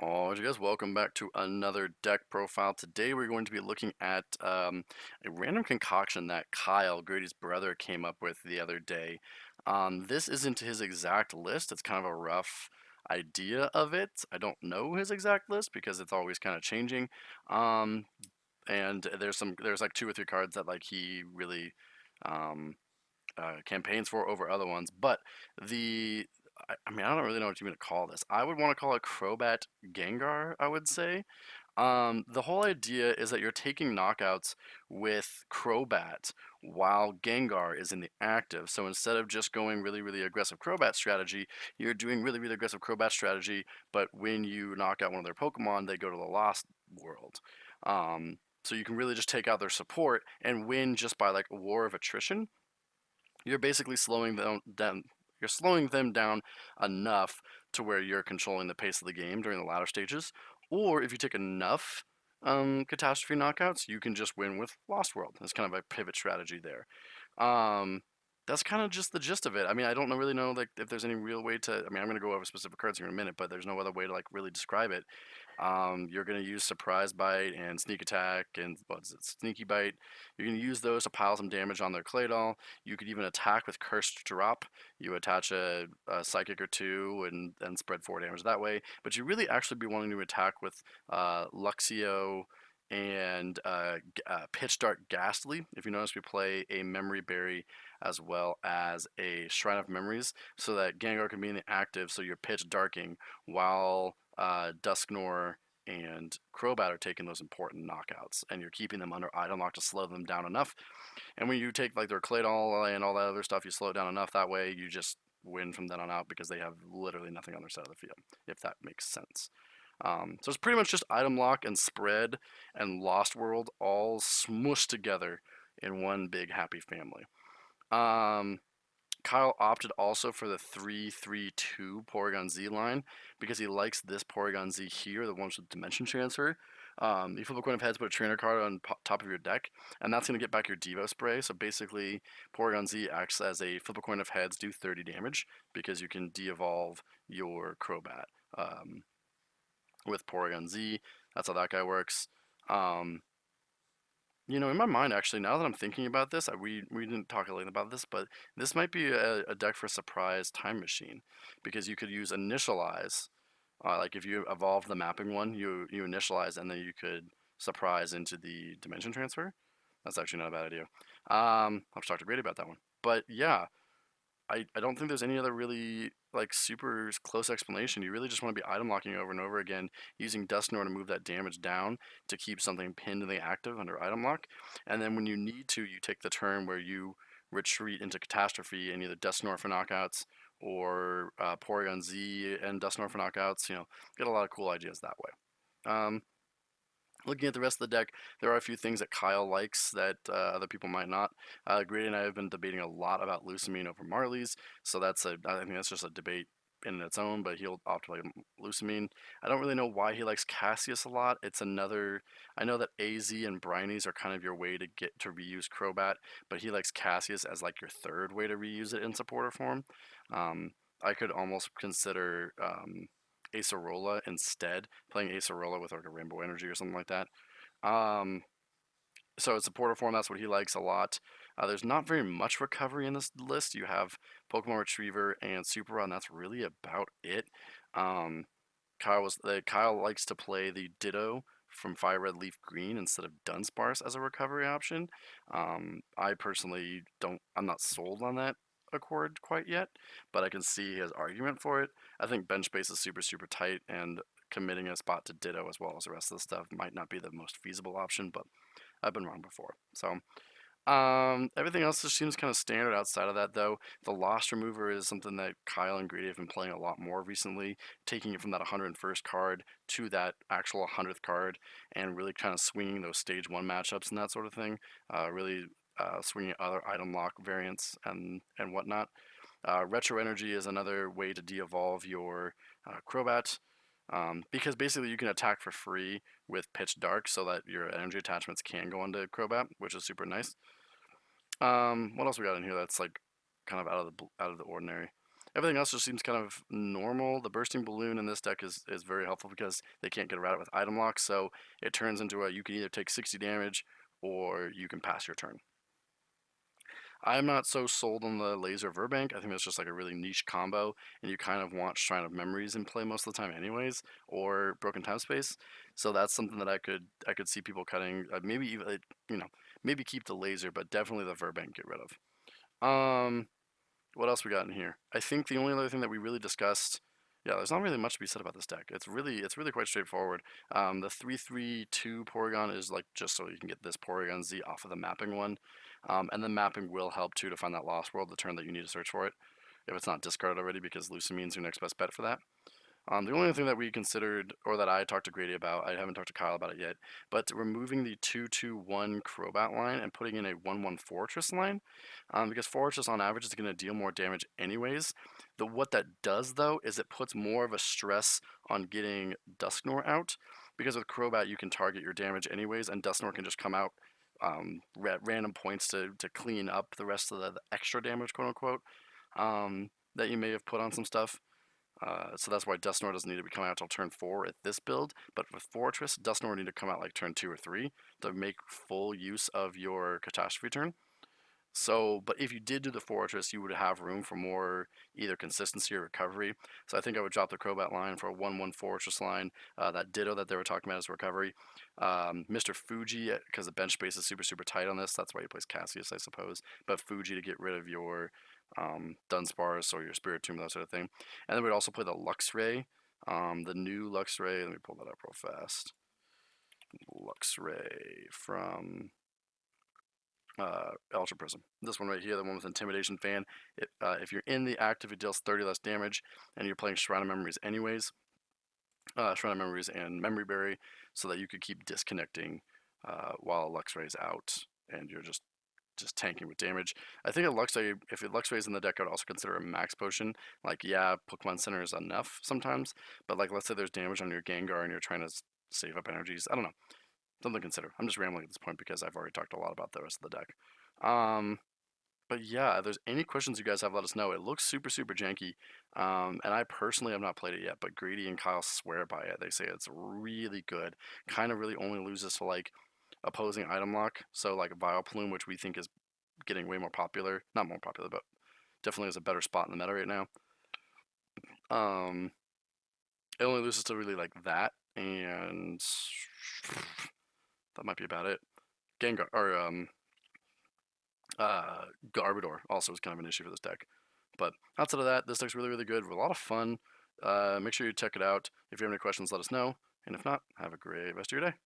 Alright, you guys, welcome back to another deck profile. Today we're going to be looking at a random concoction that Kyle, Grady's brother, came up with the other day. This isn't his exact list. It's kind of a rough idea of it. I don't know his exact list because it's always kind of changing. Um, and there's like two or three cards that like he really um, campaigns for over other ones. But the I mean, I don't really know what you mean to call this. I would want to call it Crobat Gengar, I would say. The whole idea is that you're taking knockouts with Crobat while Gengar is in the active. So instead of just going really, really aggressive Crobat strategy, you're doing really, really aggressive Crobat strategy, but when you knock out one of their Pokemon, they go to the Lost World. So you can really just take out their support and win just by like a war of attrition. You're basically you're slowing them down enough to where you're controlling the pace of the game during the latter stages. Or if you take enough catastrophe knockouts, you can just win with Lost World. That's kind of a pivot strategy there. Um, that's kind of just the gist of it. I mean, I don't know, really know like if there's any real way to. I mean, I'm gonna go over specific cards here in a minute, but there's no other way to like really describe it. You're going to use Surprise Bite and Sneak Attack and what's it, Sneaky Bite. You're going to use those to pile some damage on their Clay Doll. You could even attack with Cursed Drop. You attach a Psychic or two and spread 4 damage that way. But you really actually be wanting to attack with Luxio and Pitch Dark Ghastly. If you notice, we play a Memory Berry as well as a Shrine of Memories, so that Gengar can be in the active, so you're Pitch Darking while Dusknor and Crobat are taking those important knockouts, and you're keeping them under item lock to slow them down enough. And when you take like their Claydol and all that other stuff, you slow it down enough. That way, you just win from then on out because they have literally nothing on their side of the field, if that makes sense. So it's pretty much just item lock and spread and Lost World all smushed together in one big happy family. Um, Kyle opted also for the 3-3-2 Porygon Z line because he likes this Porygon Z here, the ones with Dimension Transfer. You flip a coin of heads, put a trainer card on top of your deck, and that's going to get back your Devo Spray. So basically, Porygon Z acts as a flip a coin of heads, do 30 damage because you can de-evolve your Crobat with Porygon Z. That's how that guy works. Um, in my mind, actually, now that I'm thinking about this, we didn't talk a lot about this, but this might be a deck for Surprise Time Machine because you could use Initialize. Like if you evolve the mapping one, you initialize and then you could surprise into the dimension transfer. That's actually not a bad idea. I'll talk to Grady about that one. But yeah, I don't think there's any other really like super close explanation. You really just want to be item locking over and over again, using Dusknoir to move that damage down to keep something pinned in the active under item lock. And then when you need to, you take the turn where you retreat into Catastrophe and either Dusknoir for knockouts or Porygon Z and Dusknoir for knockouts. Get a lot of cool ideas that way. Looking at the rest of the deck, there are a few things that Kyle likes that other people might not. Grady and I have been debating a lot about Lusamine over Marley's, so I think that's just a debate in its own, but he'll opt to like Lusamine. I don't really know why he likes Cassius a lot. I know that AZ and Brinies are kind of your way to get to reuse Crobat, but he likes Cassius as like your third way to reuse it in supporter form. Um, I could almost consider Acerola instead, playing Acerola with like a Rainbow Energy or something like that. Um, so it's supporter form, that's what he likes a lot. There's not very much recovery in this list. You have Pokemon Retriever and Super Rod, and that's really about it. Um, Kyle likes to play the Ditto from Fire Red Leaf Green instead of Dunsparce as a recovery option. I personally I'm not sold on that accord quite yet, but I can see his argument for it. I think bench space is super, super tight, and committing a spot to Ditto as well as the rest of the stuff might not be the most feasible option, but I've been wrong before. So everything else just seems kind of standard outside of that, though. The Lost Remover is something that Kyle and Grady have been playing a lot more recently, taking it from that 101st card to that actual 100th card, and really kind of swinging those stage 1 matchups and that sort of thing. Really swinging other item lock variants and whatnot. Retro Energy is another way to de-evolve your Crobat. Because basically you can attack for free with Pitch Dark so that your energy attachments can go onto Crobat, which is super nice. What else we got in here that's like kind of out of the ordinary? Everything else just seems kind of normal. The bursting balloon in this deck is very helpful because they can't get around it with item lock, so it turns into a you can either take 60 damage or you can pass your turn. I'm not so sold on the laser Verbank. I think that's just like a really niche combo, and you kind of want Shrine of Memories in play most of the time, anyways, or Broken Time Space. So that's something that I could see people cutting. Maybe even you know maybe keep the laser, but definitely the Verbank get rid of. Um, what else we got in here? I think the only other thing that we really discussed, yeah, there's not really much to be said about this deck. It's really quite straightforward. The 3/3/2 Porygon is like just so you can get this Porygon Z off of the mapping one, and the mapping will help too to find that Lost World the turn that you need to search for it, if it's not discarded already, because Lucamine's your next best bet for that. The only thing that we considered, or that I talked to Grady about, I haven't talked to Kyle about it yet, but removing the 2/2/1 Crobat line and putting in a 1/1 Fortress line, because Fortress on average is going to deal more damage anyways. What that does though is it puts more of a stress on getting Dusknoir out, because with Crobat you can target your damage anyways, and Dusknoir can just come out at random points to clean up the rest of the extra damage, quote unquote, that you may have put on some stuff. So that's why Dusknoir doesn't need to be coming out till turn 4 at this build. But with Fortress, Dusknoir would need to come out like turn 2 or 3 to make full use of your Catastrophe turn. So, but if you did do the Fortress, you would have room for more either consistency or recovery. So I think I would drop the Crobat line for a 1/1 Fortress line. That Ditto that they were talking about as recovery. Mr. Fuji, because the bench space is super, super tight on this. That's why he plays Cassius, I suppose. But Fuji to get rid of your Dunsparce or your Spiritomb, that sort of thing. And then we'd also play the Luxray. The new Luxray, let me pull that up real fast. Luxray from Ultra Prism. This one right here, the one with Intimidation Fan. If you're in the active, it deals 30 less damage, and you're playing Shrine of Memories anyways. Shrine of Memories and Memory Berry, so that you could keep disconnecting while Luxray's out, and you're just tanking with damage. I think a Luxray, if a Luxray is in the deck, I'd also consider a Max Potion. Like, yeah, Pokemon Center is enough sometimes, but like, let's say there's damage on your Gengar and you're trying to save up energies. I don't know. Something to consider. I'm just rambling at this point because I've already talked a lot about the rest of the deck. Um, but yeah, if there's any questions you guys have, let us know. It looks super, super janky. And I personally have not played it yet, but Grady and Kyle swear by it. They say it's really good. Kind of really only loses to like opposing item lock. So like Vileplume, which we think is getting way more popular. Not more popular, but definitely is a better spot in the meta right now. Um, it only loses to really like that, and that might be about it. Gengar or Garbodor also is kind of an issue for this deck. But outside of that, this deck's really, really good. A lot of fun. Make sure you check it out. If you have any questions, let us know. And if not, have a great rest of your day.